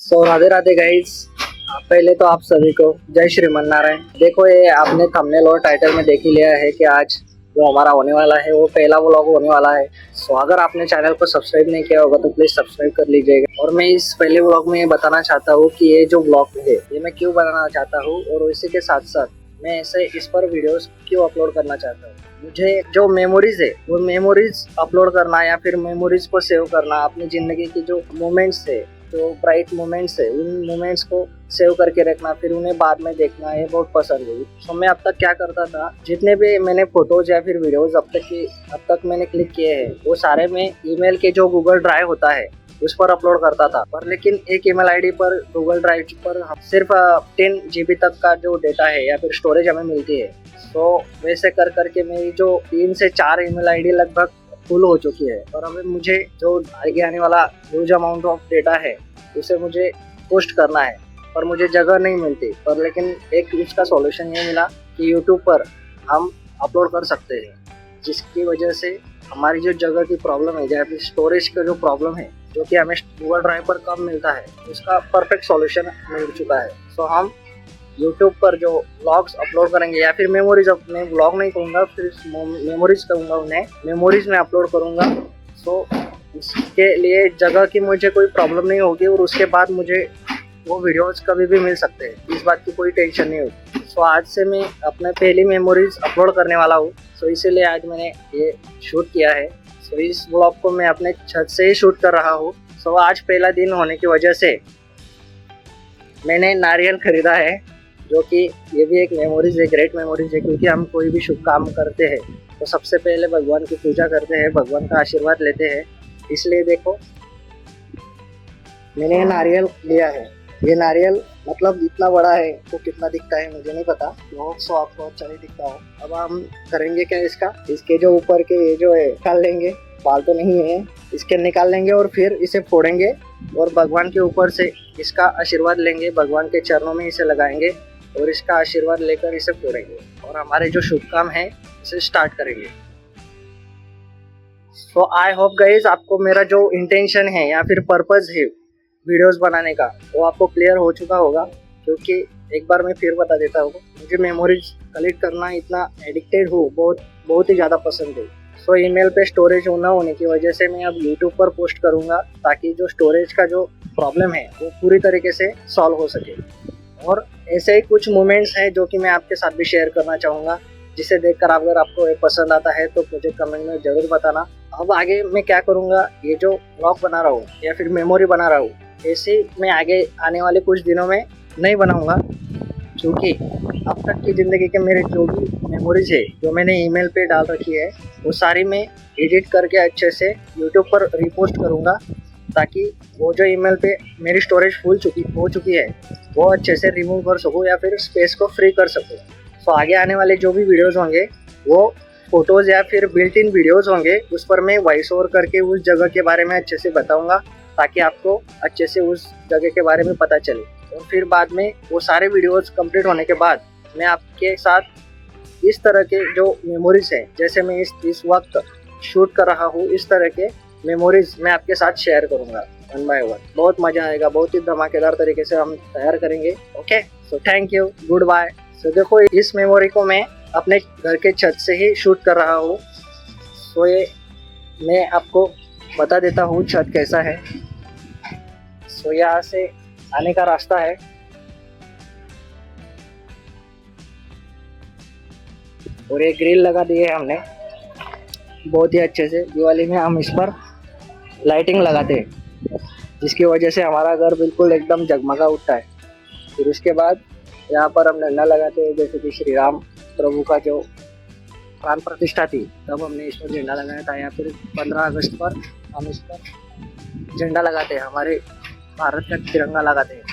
Radhe Radhe guys. पहले तो आप सभी को जय श्रीमन नारायण। देखो, ये आपने थंबनेल और टाइटल में देख ही लिया है कि आज जो हमारा होने वाला है वो पहला व्लॉग होने वाला है। अगर आपने चैनल को सब्सक्राइब नहीं किया होगा तो प्लीज सब्सक्राइब कर लीजिएगा। और मैं इस पहले व्लॉग में ये बताना चाहता हूँ कि ये जो व्लॉग है ये मैं क्यों बनाना चाहता हूँ और इसी के साथ साथ मैं ऐसे इस पर वीडियोस क्यों अपलोड करना चाहता हूँ। मुझे जो मेमोरीज है वो मेमोरीज अपलोड करना या फिर मेमोरीज को सेव करना, अपनी जिंदगी की जो मोमेंट्स है, जो ब्राइट मोमेंट्स है, उन मोमेंट्स को सेव करके रखना, फिर उन्हें बाद में देखना, ये बहुत पसंद है। तो मैं अब तक क्या करता था, जितने भी मैंने फोटोज या फिर वीडियोज अब तक मैंने क्लिक किए हैं वो सारे मैं ईमेल के जो गूगल ड्राइव होता है उस पर अपलोड करता था। पर लेकिन एक ईमेल आईडी पर गूगल ड्राइव पर सिर्फ 10 GB तक का जो डेटा है या फिर स्टोरेज हमें मिलती है। तो वैसे कर करके मेरी जो 3 से 4 ईमेल आईडी लगभग फुल हो चुकी है। और अभी मुझे जो आगे आने वाला ह्यूज अमाउंट ऑफ डेटा है उसे मुझे पोस्ट करना है, पर मुझे जगह नहीं मिलती। पर लेकिन एक उसका सॉल्यूशन ये मिला कि यूट्यूब पर हम अपलोड कर सकते हैं, जिसकी वजह से हमारी जो जगह की प्रॉब्लम है या फिर स्टोरेज का जो प्रॉब्लम है जो कि हमें गूगल ड्राइव पर कम मिलता है, उसका परफेक्ट सॉल्यूशन मिल चुका है। सो हम यूट्यूब पर जो व्लॉग्स अपलोड करेंगे या फिर मेमोरीज, मैं व्लॉग नहीं कहूँगा, फिर मेमोरीज कहूँगा, उन्हें मेमोरीज में अपलोड करूँगा। सो इसके लिए जगह की मुझे कोई प्रॉब्लम नहीं होगी और उसके बाद मुझे वो वीडियोस कभी भी मिल सकते हैं, इस बात की कोई टेंशन नहीं होगी। सो आज से मैं अपने पहली मेमोरीज अपलोड करने वाला हूँ। सो इसीलिए आज मैंने ये शूट किया है। सो इस व्लॉग को मैं अपने छत से ही शूट कर रहा हूँ। सो आज पहला दिन होने की वजह से मैंने नारियल खरीदा है, जो कि ये भी एक मेमोरीज है, ग्रेट मेमोरीज है, क्योंकि हम कोई भी शुभ काम करते हैं तो सबसे पहले भगवान की पूजा करते हैं, भगवान का आशीर्वाद लेते हैं। इसलिए देखो, मैंने ये नारियल लिया है। ये नारियल मतलब इतना बड़ा है, तो कितना दिखता है मुझे नहीं पता, तो आपको अच्छा नहीं दिखता हो। अब हम करेंगे क्या, इसके जो ऊपर के ये जो है निकाल लेंगे, बाल तो नहीं है, इसके निकाल लेंगे और फिर इसे फोड़ेंगे और भगवान के ऊपर से इसका आशीर्वाद लेंगे, भगवान के चरणों में इसे लगाएंगे और इसका आशीर्वाद लेकर इसे फोड़ेंगे और हमारे जो शुभ काम है इसे स्टार्ट करेंगे। सो आई होप गाइज आपको मेरा जो इंटेंशन है या फिर पर्पस है वीडियोस बनाने का वो आपको क्लियर हो चुका होगा, क्योंकि एक बार मैं फिर बता देता हूँ, मुझे मेमोरीज कलेक्ट करना इतना एडिक्टेड हूँ, बहुत ही ज़्यादा पसंद है। सो ईमेल पे स्टोरेज ना होने की वजह से मैं अब यूट्यूब पर पोस्ट करूँगा, ताकि जो स्टोरेज का जो प्रॉब्लम है वो पूरी तरीके से सॉल्व हो सके। और ऐसे ही कुछ मोमेंट्स हैं जो कि मैं आपके साथ भी शेयर करना चाहूँगा, जिसे देखकर अगर आपको ये पसंद आता है तो मुझे कमेंट में ज़रूर बताना। अब आगे मैं क्या करूँगा, ये जो व्लॉग बना रहा हूँ या फिर मेमोरी बना रहा हूँ, ऐसे मैं आगे आने वाले कुछ दिनों में नहीं बनाऊँगा, क्योंकि अब तक की ज़िंदगी के मेरे जो भी मेमोरीज है जो मैंने ईमेल पे डाल रखी है वो सारी मैं एडिट करके अच्छे से यूट्यूब पर रिपोस्ट करूँगा, ताकि वो जो ईमेल पे मेरी स्टोरेज हो चुकी है वो अच्छे से रिमूव कर सकूँ या फिर स्पेस को फ्री कर सकूँ। तो आगे आने वाले जो भी वीडियोज़ होंगे वो फोटोज़ या फिर बिल्ट इन वीडियोज़ होंगे, उस पर मैं वॉइस ओवर करके उस जगह के बारे में अच्छे से बताऊँगा, ताकि आपको अच्छे से उस जगह के बारे में पता चले। और फिर बाद में वो सारे वीडियोज़ कंप्लीट होने के बाद मैं आपके साथ इस तरह के जो मेमोरीज हैं, जैसे मैं इस वक्त शूट कर रहा हूँ, इस तरह के मेमोरीज मैं आपके साथ शेयर करूँगा वन बाय वन। बहुत मज़ा आएगा, बहुत ही धमाकेदार तरीके से हम तैयार करेंगे। Okay, so thank you, goodbye. So देखो, इस मेमोरी को मैं अपने घर के छत से ही शूट कर रहा हूँ। सो ये मैं आपको बता देता हूँ छत कैसा है। सो यहाँ से आने का रास्ता है, और ये ग्रिल लगा दी है हमने बहुत ही अच्छे से। दिवाली में हम इस पर लाइटिंग लगाते हैं, जिसकी वजह से हमारा घर बिल्कुल एकदम जगमगा उठता है। फिर उसके बाद यहाँ पर हम झंडा लगाते हैं, जैसे कि श्री राम प्रभु का जो प्राण प्रतिष्ठा थी तब हमने इस पर झंडा लगाया था, या फिर 15 अगस्त पर हम इस पर झंडा लगाते हैं, हमारे भारत का तिरंगा लगाते हैं।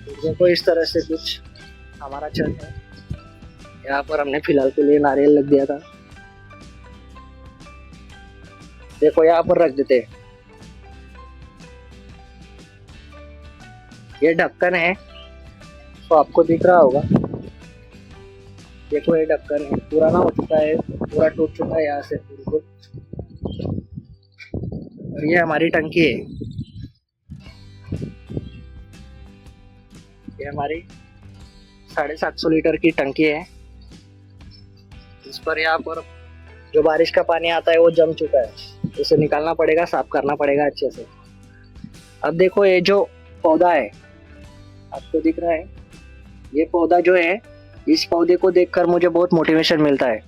तो देखो, इस तरह से कुछ हमारा छत है। यहाँ पर हमने फिलहाल के लिए नारियल लग दिया था, देखो यहाँ पर रख देते हैं। ये ढक्कन है, तो आपको दिख रहा होगा, देखो ये ढक्कन है, पुराना हो चुका है, पूरा टूट चुका है यहाँ से बिल्कुल। और ये हमारी टंकी है, ये हमारी 750 लीटर की टंकी है। इस पर यहाँ पर जो बारिश का पानी आता है वो जम चुका है, उसे निकालना पड़ेगा, साफ करना पड़ेगा अच्छे से। अब देखो ये जो पौधा है आपको दिख रहा है, ये पौधा जो है, इस पौधे को देखकर मुझे बहुत मोटिवेशन मिलता है,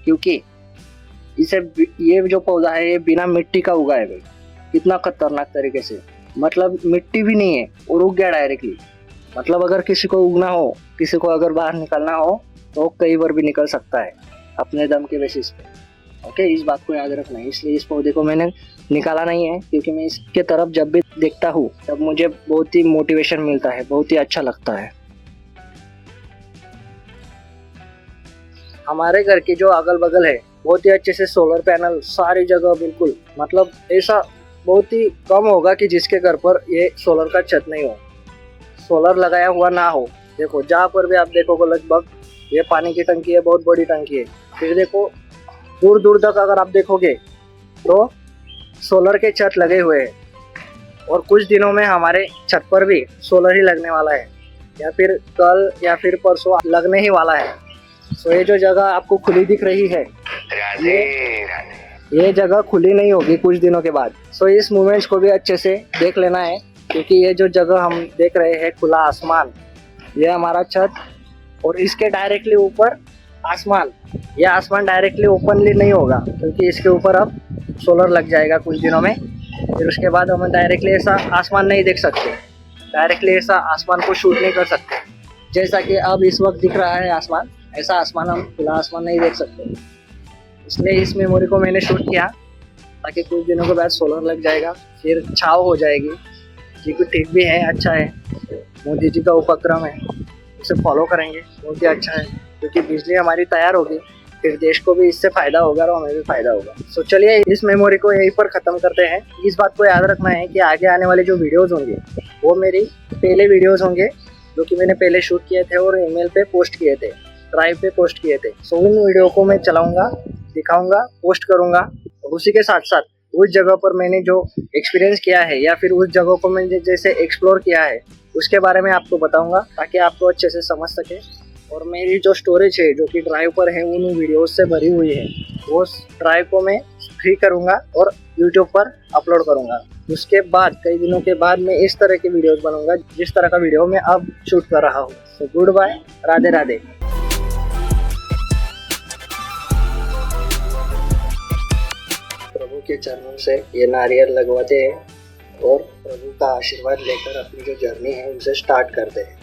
क्योंकि इसे ये जो पौधा है ये बिना मिट्टी का उगा है भाई। कितना खतरनाक तरीके से, मतलब मिट्टी भी नहीं है और उग गया डायरेक्टली। मतलब अगर किसी को उगना हो, किसी को अगर बाहर निकलना हो तो कई बार भी निकल सकता है अपने दम के बेसिस पे। ओके, इस बात को याद रखना है। इसलिए इस पौधे को मैंने निकाला नहीं है, क्योंकि मैं इसके तरफ जब भी देखता हूँ तब मुझे बहुत ही मोटिवेशन मिलता है, बहुत ही अच्छा लगता है। हमारे घर के जो अगल बगल है बहुत ही अच्छे से सोलर पैनल सारी जगह, बिल्कुल मतलब ऐसा बहुत ही कम होगा कि जिसके घर पर ये सोलर का छत नहीं हो, सोलर लगाया हुआ ना हो। देखो जहाँ पर भी आप देखोगे लगभग ये पानी की टंकी है, बहुत बड़ी टंकी है। फिर देखो दूर दूर तक अगर आप देखोगे तो सोलर के छत लगे हुए हैं, और कुछ दिनों में हमारे छत पर भी सोलर ही लगने वाला है, या फिर कल या फिर परसों लगने ही वाला है। सो ये जो जगह आपको खुली दिख रही है, ये जगह खुली नहीं होगी कुछ दिनों के बाद। सो इस मूवमेंट्स को भी अच्छे से देख लेना है, क्योंकि ये जो जगह हम देख रहे हैं खुला आसमान, ये हमारा छत और इसके डायरेक्टली ऊपर आसमान। ये आसमान डायरेक्टली ओपनली नहीं होगा, क्योंकि इसके ऊपर अब सोलर लग जाएगा कुछ दिनों में। फिर उसके बाद हम डायरेक्टली ऐसा आसमान नहीं देख सकते, डायरेक्टली ऐसा आसमान को शूट नहीं कर सकते। जैसा कि अब इस वक्त दिख रहा है आसमान, ऐसा आसमान हम खुला आसमान नहीं देख सकते। इसलिए इस मेमोरी को मैंने शूट किया, ताकि कुछ दिनों के बाद सोलर लग जाएगा, फिर छाव हो जाएगी। जी को ठीक भी है, अच्छा है, मोदी जी का उपक्रम है, उसे फॉलो करेंगे, बहुत ही अच्छा है। क्योंकि बिजली हमारी तैयार होगी, फिर देश को भी इससे फ़ायदा होगा और हमें भी फ़ायदा होगा। सो चलिए इस मेमोरी को यहीं पर ख़त्म करते हैं। इस बात को याद रखना है कि आगे आने वाले जो वीडियोज़ होंगे वो मेरी पहले वीडियोज़ होंगे, जो कि मैंने पहले शूट किए थे और ईमेल पे पोस्ट किए थे, ड्राइव पे पोस्ट किए थे। सो उन वीडियो को मैं चलाऊँगा, दिखाऊँगा, पोस्ट करूँगा, और उसी के साथ साथ उस जगह पर मैंने जो एक्सपीरियंस किया है या फिर उस जगह को मैंने जैसे एक्सप्लोर किया है उसके बारे में आपको बताऊंगा, ताकि आपको अच्छे से समझ सके। और मेरी जो स्टोरेज है जो कि ड्राइव पर है उन वीडियोस से भरी हुई है, वो ड्राइव को मैं फ्री करूंगा और यूट्यूब पर अपलोड करूंगा। उसके बाद कई दिनों के बाद मैं इस तरह के वीडियोस बनूंगा जिस तरह का वीडियो मैं अब शूट कर रहा हूँ। तो गुड बाय, राधे राधे। प्रभु के चरणों से ये नारियल लगवाते हैं और प्रभु का आशीर्वाद लेकर अपनी जो जर्नी है उसे स्टार्ट करते हैं।